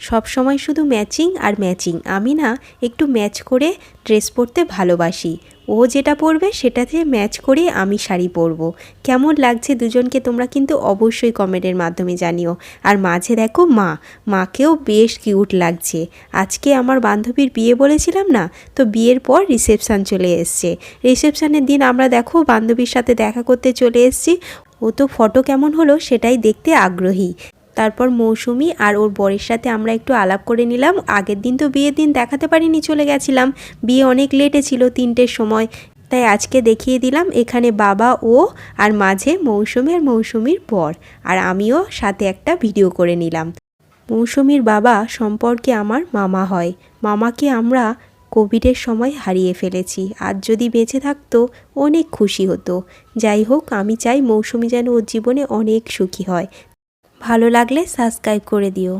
সব সময় শুধু ম্যাচিং আর ম্যাচিং। আমি না একটু ম্যাচ করে ড্রেস পরতে ভালোবাসি। ও যেটা পরবে সেটাতে ম্যাচ করে আমি শাড়ি পরবো। কেমন লাগছে দুজনকে তোমরা কিন্তু অবশ্যই কমেন্টের মাধ্যমে জানিও। আর মাঝে দেখো মাকেও বেশ কিউট লাগছে। আজকে আমার বান্ধবীর বিয়ে বলেছিলাম না, তো বিয়ের পর রিসেপশান চলে এসছে। রিসেপশানের দিন আমরা দেখো বান্ধবীর সাথে দেখা করতে চলে এসেছি। ও তো ফটো কেমন হলো সেটাই দেখতে আগ্রহী। তারপর মৌসুমি আর ওর বরের সাথে আমরা একটু আলাপ করে নিলাম। আগের দিন তো বিয়ের দিন দেখাতে পারিনি, চলে গেছিলাম, বিয়ে অনেক লেটে ছিল, 3টের সময়। তাই আজকে দেখিয়ে দিলাম। এখানে বাবা, ও আর মাঝে মৌসুমি আর মৌসুমির বর, আর আমিও সাথে একটা ভিডিও করে নিলাম। মৌসুমির বাবা সম্পর্কে আমার মামা হয়। মামাকে আমরা কোভিডের সময় হারিয়ে ফেলেছি। আর যদি বেঁচে থাকতো অনেক খুশি হতো। যাই হোক, আমি চাই মৌসুমি যেন ওর জীবনে অনেক সুখী হয়। ভালো লাগলে সাবস্ক্রাইব করে দিও।